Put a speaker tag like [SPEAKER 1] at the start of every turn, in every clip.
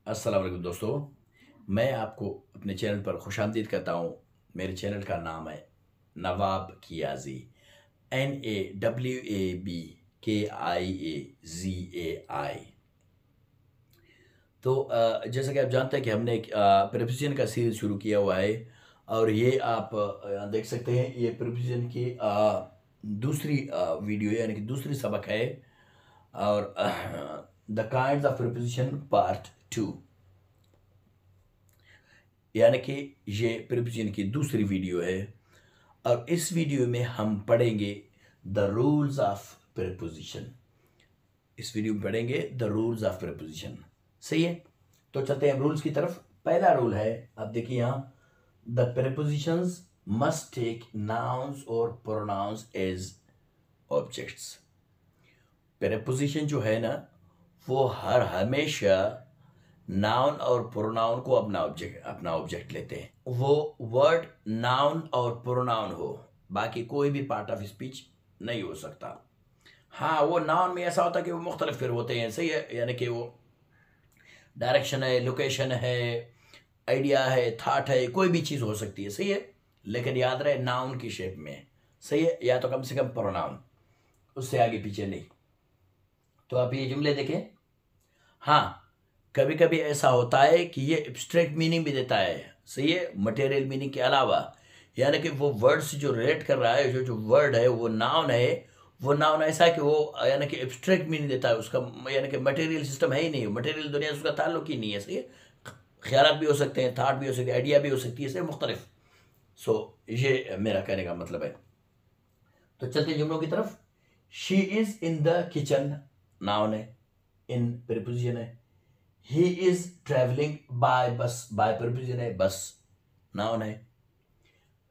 [SPEAKER 1] अस्सलाम वालेकुम दोस्तों। मैं आपको अपने चैनल पर खुशामदीद कहता हूँ। मेरे चैनल का नाम है नवाब कियाजी, NAWABKIAZAI। तो जैसा कि आप जानते हैं कि हमने एक प्रिपरेशन का सीरीज शुरू किया हुआ है, और ये आप यहाँ देख सकते हैं। ये प्रिपरेशन की दूसरी वीडियो है, यानी कि दूसरी सबक है। और the kinds of preparation part 2, यानी कि ये प्रिपरेशन की दूसरी वीडियो है। और इस वीडियो में हम पढ़ेंगे द रूल्स ऑफ प्रिपोजिशन। इस वीडियो में पढ़ेंगे द रूल्स ऑफ प्रिपोजिशन। सही है, तो चलते हैं रूल्स की तरफ। पहला रूल है, आप देखिए यहाँ, the prepositions must take nouns और प्रोनाउंस एज ऑब्जेक्ट्स। प्रिपोजिशन जो है ना, वो हर हमेशा नाउन और प्रोनाउन को अपना ऑब्जेक्ट लेते हैं। वो वर्ड नाउन और प्रोनाउन हो, बाकी कोई भी पार्ट ऑफ स्पीच नहीं हो सकता। हाँ, वो नाउन में ऐसा होता है कि वो मुख्तलिफ फिर होते हैं। सही है, यानी कि वो डायरेक्शन है, लोकेशन है, आइडिया है, थाट है, कोई भी चीज़ हो सकती है। सही है, लेकिन याद रहे नाउन की शेप में। सही है, या तो कम से कम प्रोनाउन, उससे आगे पीछे नहीं। तो आप ये जुमले देखें। हाँ, कभी कभी ऐसा होता है कि ये एब्स्ट्रैक्ट मीनिंग भी देता है। सही है, मटेरियल मीनिंग के अलावा, यानी कि वो वर्ड से जो रिलेट कर रहा है, जो जो वर्ड है वो नाउन है। वो नाउन ऐसा है कि वो यानी कि एब्स्ट्रैक्ट मीनिंग देता है उसका, यानी कि मटेरियल सिस्टम है ही नहीं, मटेरियल दुनिया से उसका ताल्लुक ही नहीं है। सही है, ख्यालात भी हो सकते हैं, थाट भी हो सकते हैं, आइडिया भी हो सकती है, इससे मुख्तलिफ। सो ये मेरा कहने का मतलब है। तो चलते हैं जुमलों की तरफ। She is in the kitchen, noun है, इन प्रीपोजिशन है। ही इज ट्रेवलिंग बाय बस, बाय प्रीपोजिशन है, बस नाउन है।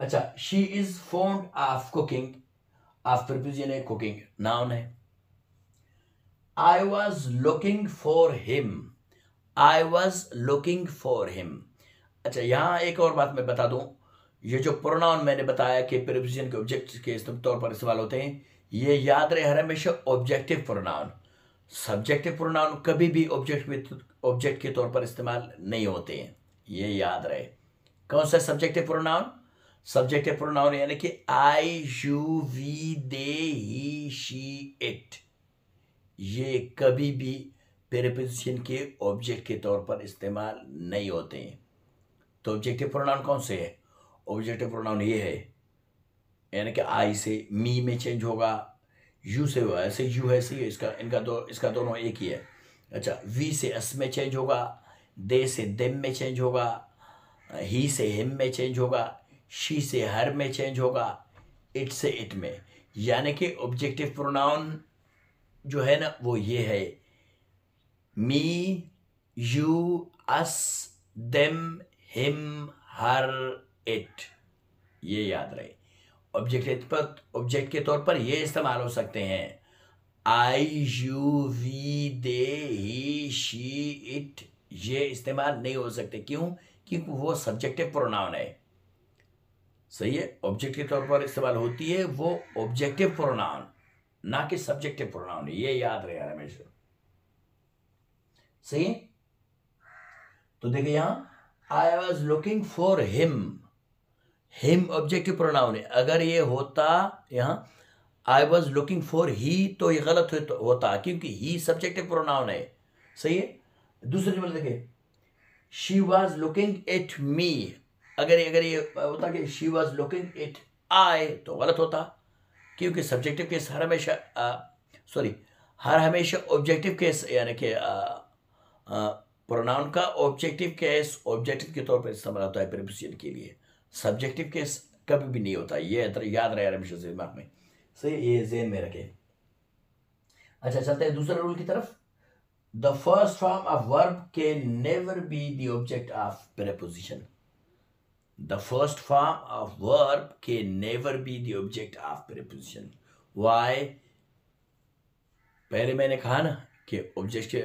[SPEAKER 1] अच्छा, she is fond of cooking, of preposition है, कुकिंग नाउन है। I was looking for him, I was looking for him. अच्छा, यहां एक और बात मैं बता दूं, ये जो प्रोनाउन मैंने बताया कि प्रीपोजिशन के ऑब्जेक्ट के तौर पर इस्तेमाल होते हैं, ये याद रहे हर हमेशा ऑब्जेक्टिव प्रोनाउन। सब्जेक्टिव प्रोनाउन कभी भी ऑब्जेक्ट के तौर पर इस्तेमाल नहीं होते हैं, ये याद रहे। कौन सा सब्जेक्टिव प्रोनाउन? सब्जेक्टिव प्रोनाउन यानी कि I, you, we, they, he, she, it, ये कभी भी प्रीपोजिशन के ऑब्जेक्ट के तौर पर इस्तेमाल नहीं होते हैं। तो ऑब्जेक्टिव प्रोनाउन कौन से है? ऑब्जेक्टिव प्रोनाउन ये है, यानी कि आई से मी में चेंज होगा, यू से ऐसे यू है, सी इसका, इसका दोनों एक ही है। अच्छा, वी से अस में चेंज होगा, दे से देम में चेंज होगा, ही से हिम में चेंज होगा, शी से हर में चेंज होगा, इट से इट में। यानी कि ऑब्जेक्टिव प्रोनाउन जो है ना, वो ये है, me, you, us, them, him, her, it, ये याद रहे। ऑब्जेक्ट के तौर पर ये इस्तेमाल हो सकते हैं, I, you, we, they, he, she, it, ये इस्तेमाल नहीं हो सकते। क्यों? क्योंकि वो सब्जेक्टिव प्रोनाउन है। सही है, ऑब्जेक्ट के तौर पर इस्तेमाल होती है वो ऑब्जेक्टिव प्रोनाउन, ना कि सब्जेक्टिव प्रोनाउन, ये याद रहे यार हमेशा। सही है, तो देखिए यहां, I was looking for him objective pronoun है। अगर ये होता यहां I was looking for he, तो ये गलत होता, क्योंकि ही सब्जेक्टिव प्रोनाउन है। सही है, दूसरे जुमले देखिए, she was looking at me. अगर ये होता कि शी वॉज लुकिंग एट आई, तो गलत होता, क्योंकि सब्जेक्टिव केस हर हमेशा हर हमेशा ऑब्जेक्टिव केस, यानी कि प्रोनाउन का ऑब्जेक्टिव केस ऑब्जेक्टिव के तौर पर इस्तेमाल होता है प्रीपोजिशन के लिए। सब्जेक्टिव केस कभी भी नहीं होता, ये याद रहे हमेशा से दिमाग में। सही, ये ज़हन में रखें। अच्छा, चलते हैं दूसरे रूल की तरफ। The first form of verb can never be the object of preposition. The first form of verb can never be the object of preposition. Why? पहले मैंने कहा ना कि ऑब्जेक्ट के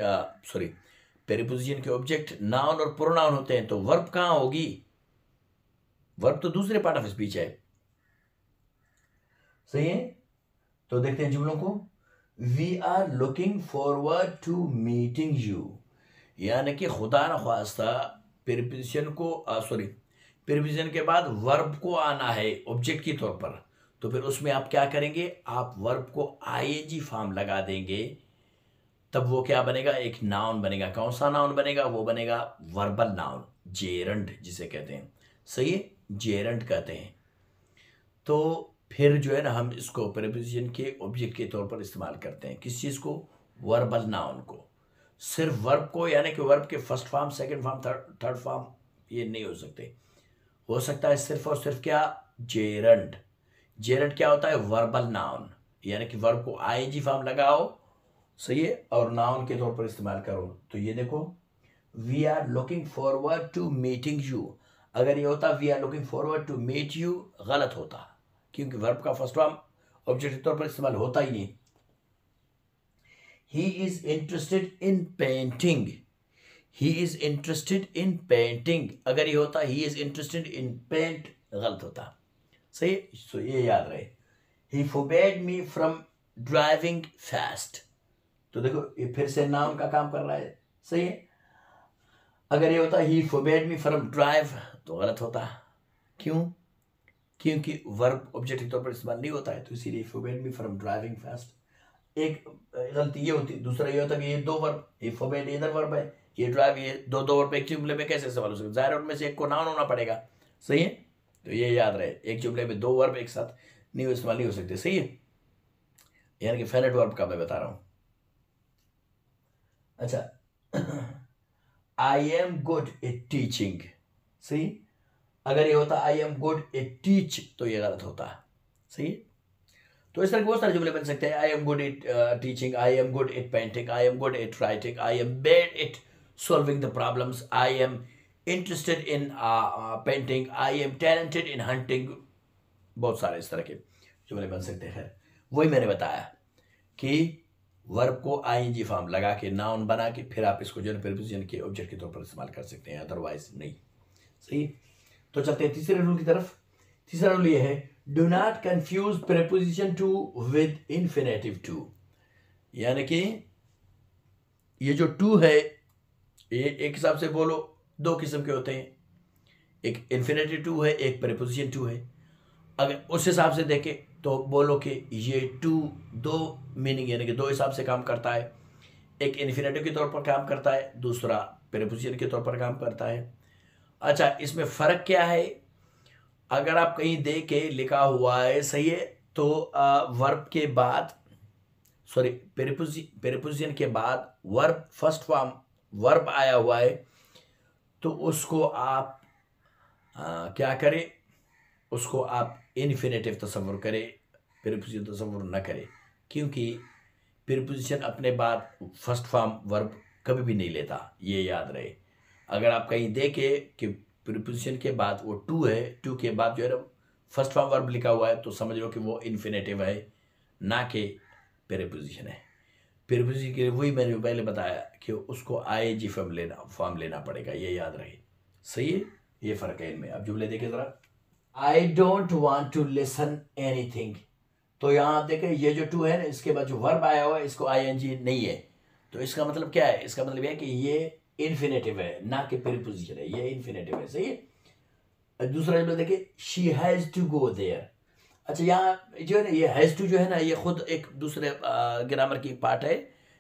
[SPEAKER 1] प्रीपोजिशन के ऑब्जेक्ट नाउन और प्रोनाउन होते हैं, तो वर्ब कहां होगी? वर्ब तो दूसरे पार्ट ऑफ स्पीच है। सही है, तो देखते हैं जुमलों को। We are looking forward to meeting you. यानी कि खुदा न ख्वास्ता प्रीपोजिशन को प्रीपोजिशन के बाद वर्ब को आना है ऑब्जेक्ट के तौर पर, तो फिर उसमें आप क्या करेंगे, आप वर्ब को आईएनजी फॉर्म लगा देंगे, तब वो क्या बनेगा, एक नाउन बनेगा। कौन सा नाउन बनेगा, वो बनेगा वर्बल नाउन, जेरंड जिसे कहते हैं। सही है, जेरंड कहते हैं। तो फिर जो है ना हम इसको प्रीपोजिशन के ऑब्जेक्ट के तौर पर इस्तेमाल करते हैं। किस चीज़ को, वर्बल नाउन को। सिर्फ वर्ब को, यानी कि वर्ब के first form, second form, third form ये नहीं हो सकते। हो सकता है सिर्फ और सिर्फ क्या, जेरंड। जेरंड क्या होता है, वर्बल नाउन, यानी कि वर्ब को आईएनजी फॉर्म लगाओ, सही है, और नाउन के तौर पर इस्तेमाल करो। तो ये देखो, we are looking forward to meeting you, अगर ये होता we are looking forward to meet you, गलत होता, क्योंकि वर्ब का फर्स्ट फॉर्म ऑब्जेक्ट के तौर पर इस्तेमाल होता ही नहीं। He is interested in painting, he is interested in painting, अगर ये होता he is interested in paint, गलत होता। सही, तो ये याद रहे। He forbade me from driving fast, तो देखो ये फिर से नाउन का काम कर रहा है। सही है, अगर ये होता ही फोरबेड मी फ्रॉम ड्राइव, तो गलत होता। क्यों, क्योंकि वर्ब ऑब्जेक्ट के तौर पर इस्तेमाल नहीं होता है, तो इसीलिए फोरबेड मी फ्रॉम ड्राइविंग फास्ट। एक गलती ये होती, दूसरा ये होता कि ये दो वर्ब, ये फोरबेड इधर वर्ब है, ये ड्राइव, ये दो वर्ब एक जुमले में कैसे इस्तेमाल हो सकता है, जाहिर उनमें से एक को नाउन होना पड़ेगा। सही है, तो ये याद रहे, एक जुमले में दो वर्ब एक साथ नहीं इस्तेमाल नहीं हो सकते। सही है, यानी कि फाइनाइट वर्ब का मैं बता रहा हूं। अच्छा, I am good at teaching, सही, अगर ये होता I am good at teach, तो ये गलत होता। सही है, तो इस तरह के बहुत सारे जुमले बन सकते हैं। I am good at teaching, I am good at painting, I am good at writing, I am bad at solving the problems, I am interested in painting, I am talented in hunting. बहुत सारे इस तरह के जुमले बन सकते हैं। वही मैंने बताया कि वर्ब को आईएनजी फॉर्म लगा के नाउन बना के फिर आप इसको जो है प्रीपोजिशन के ऑब्जेक्ट के तौर पर इस्तेमाल कर सकते हैं, अदरवाइज नहीं। सही, तो चलते हैं तीसरे रूल की तरफ। तीसरा रूल ये है, do not confuse preposition to with infinitive to, यानी कि ये जो टू है ये एक हिसाब से बोलो दो किस्म के होते हैं, एक इन्फिनेटिव टू है, एक प्रीपोजिशन टू है। अगर उस हिसाब से देखें तो बोलो कि ये टू दो मीनिंग यानी कि दो हिसाब से काम करता है, एक इन्फिनेटिव के तौर पर काम करता है, दूसरा प्रीपोजिशन के तौर पर काम करता है। अच्छा, इसमें फ़र्क क्या है, अगर आप कहीं देखें लिखा हुआ है, सही है, तो वर्ब के बाद प्रीपोजिशन के बाद वर्ब फर्स्ट फॉर्म वर्ब आया हुआ है, तो उसको आप क्या करें, उसको आप इन्फिनेटिव तस्वुर करें, प्रीपोजिशन तस्वुर न करें, क्योंकि प्रीपोजिशन अपने बाद फर्स्ट फॉर्म वर्ब कभी भी नहीं लेता, ये याद रहे। अगर आप कहीं देखें कि प्रीपोजिशन के बाद वो टू है, टू के बाद जो है ना फर्स्ट फॉर्म वर्ब लिखा हुआ है, तो समझ लो कि वो इन्फिनेटिव है, ना कि प्रीपोजिशन है। प्रीपोजिशन के लिए वही मैंने पहले बताया कि उसको आईएनजी फॉर्म लेना पड़ेगा, ये याद रहे। सही है, ये फ़र्क है इनमें। अब जुमले देखें ज़रा, I don't want to listen anything, तो यहाँ आप देखें ये जो टू है ना, इसके बाद जो वर्ब आया हुआ है इसको आईएनजी नहीं है, तो इसका मतलब क्या है, इसका मतलब यह है कि ये इन्फिनेटिव है, ना कि प्रीपोजिशन है, ये इन्फिनेटिव है। सही है, दूसरा जुमला देखिए, she has to go there. अच्छा, यहाँ जो है ना ये हैज़ टू जो है ना, ये खुद एक दूसरे ग्रामर की पार्ट है,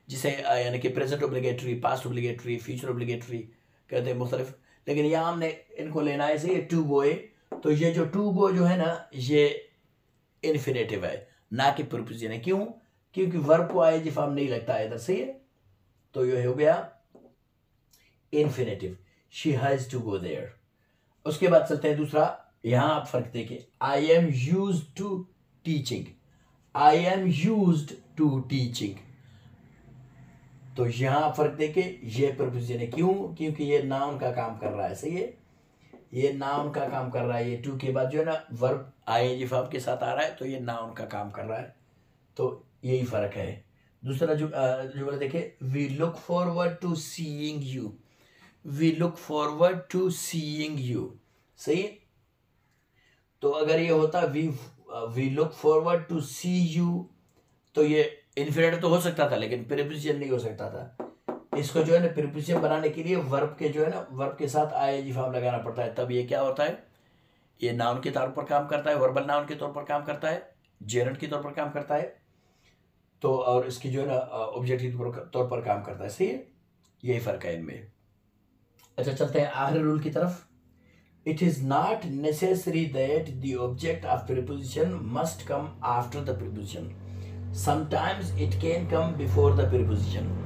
[SPEAKER 1] जिसे यानी कि present obligatory, past obligatory, future obligatory कहते हैं मुख्तलिफ, लेकिन यहाँ हमने इनको लेना है सही, टू गो है, तो ये जो टू गो जो है ना ये इन्फिनेटिव है, ना कि प्रीपोजिशन है। क्यों, क्योंकि वर्ब को आईएनजी फॉर्म नहीं लगता है इधर। सही है, तो ये हो गया infinitive, she has to go there. उसके बाद चलते हैं दूसरा, यहां आप फर्क देखिए, I am used to teaching, I am used to teaching, तो यहां फर्क देखिए, ये प्रीपोजिशन है। क्यों, क्योंकि ये नाउन का काम कर रहा है। सही है, ये नाउन का काम कर रहा है, ये टू के बाद जो है ना वर्ब आईएनजी फॉर्म के साथ आ रहा है, तो ये नाउन का काम कर रहा है, तो यही फर्क है। दूसरा जुमला देखिए, we look forward to seeing you, we look forward to seeing you. सही, तो अगर ये होता we look forward to see you, तो ये इन्फिनेटिव तो हो सकता था, लेकिन प्रीपोजिशन नहीं हो सकता था, इसको जो है ना प्रीपोजिशन बनाने के लिए वर्ब के जो है ना वर्ब के साथ आईएनजी फॉर्म लगाना पड़ता है, तब ये क्या होता है, ये नाउन के तौर पर काम करता है, वर्बल नाउन के तौर पर काम करता है, जेरंड के तौर पर काम करता है, तो और इसकी जो है ना ऑब्जेक्ट के तौर पर काम करता है। सही है, यही फर्क है इनमें। अच्छा, चलते हैं आखिरी रूल की तरफ। It is not necessary that the object of preposition must come after the preposition, sometimes it can come before the preposition.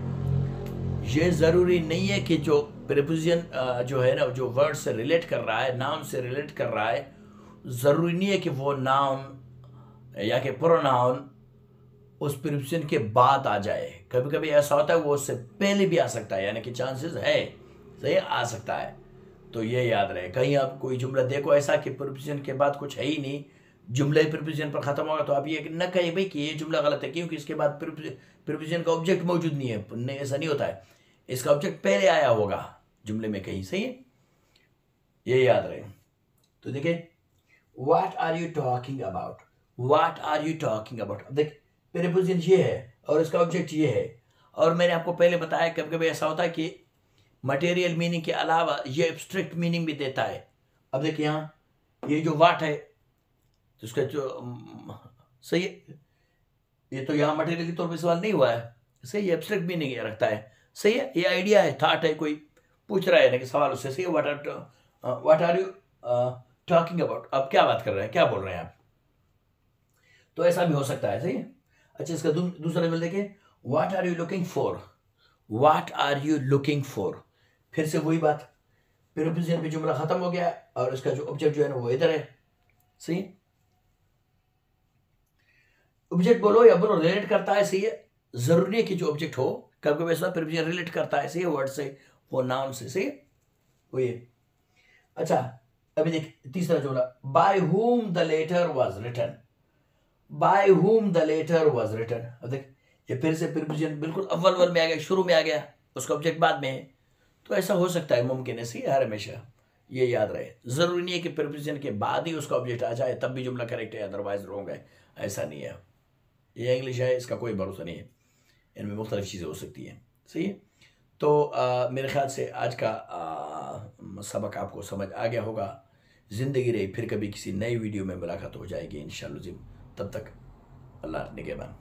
[SPEAKER 1] ये जरूरी नहीं है कि जो प्रीपोजिशन जो है ना, जो वर्ड से रिलेट कर रहा है, नाउन से रिलेट कर रहा है, जरूरी नहीं है कि वो नाउन या कि प्रोनाउन उस प्रीपोजिशन के बाद आ जाए। कभी कभी ऐसा होता है वो उससे पहले भी आ सकता है, यानी कि चांसेस है, सही आ सकता है। तो ये याद रहे, कहीं आप कोई जुमला देखो ऐसा कि प्रीपोजिशन के बाद कुछ है ही नहीं, जुमला ही प्रीपोजिशन पर खत्म होगा, तो आप ये न कहिए भाई कि ये जुमला गलत है, क्योंकि इसके बाद प्रीपोजिशन का ऑब्जेक्ट मौजूद नहीं है। नहीं, ऐसा नहीं होता है, इसका ऑब्जेक्ट पहले आया होगा जुमले में कहीं। सही है, ये याद रहे। तो देखिए, what are you talking about, what are you talking about. अब देख, प्रीपोजिशन ये है और इसका ऑब्जेक्ट ये है, और मैंने आपको पहले बताया कभी कभी ऐसा होता है कि मटेरियल मीनिंग के अलावा ये एब्स्ट्रैक्ट मीनिंग भी देता है। अब देखिए, यहाँ ये जो वाट है, तो उसका जो सही है, ये तो यहाँ मटेरियल के तौर पर सवाल नहीं हुआ है, सही, एब्स्ट्रैक्ट मीनिंग रखता है। सही है, ये आइडिया है, थॉट है, कोई पूछ रहा है ना कि सवाल उससे। सही है, what are you talking about, अब क्या बात कर रहे हैं, क्या बोल रहे हैं आप, तो ऐसा भी हो सकता है। सही है। अच्छा, इसका दूसरा लेवल देखिए, what are you looking for, what are you looking for. फिर से वही बात, प्रीपोजिशन पे जुमला खत्म हो गया और इसका जो ऑब्जेक्ट जो है ना वो इधर है। सही, ऑब्जेक्ट बोलो या बोलो रिलेट करता है। सही है, जरूरी नहीं है कि जो ऑब्जेक्ट हो, कभी कभी ऐसा प्रीपोजिशन रिलेट करता है, सही है, वर्ड से, वो नाउन से। सही है, वो ये। अच्छा, अभी देख तीसरा जुमला, bye whom the letter was written, by whom the letter was written। अब देख, ये फिर से प्रीपोजिशन बिल्कुल अव्वल में आ गया, शुरू में आ गया, उसका ऑब्जेक्ट बाद में है, तो ऐसा हो सकता है, मुमकिन है। सही है, हर हमेशा ये याद रहे, जरूरी नहीं है कि प्रीपोजिशन के बाद ही उसका ऑब्जेक्ट आ जाए तब भी जुमला करेक्ट है, अदरवाइज रॉन्ग है, ऐसा नहीं है। ये इंग्लिश है, इसका कोई भरोसा नहीं है, इनमें मुख्तलिफ चीज़ें हो सकती हैं। सही है, तो मेरे ख्याल से आज का सबक आपको समझ आ गया होगा। ज़िंदगी रही, फिर कभी किसी नई वीडियो में मुलाकात हो जाएगी इंशाअल्लाह। तब तक अल्लाह निगहबान।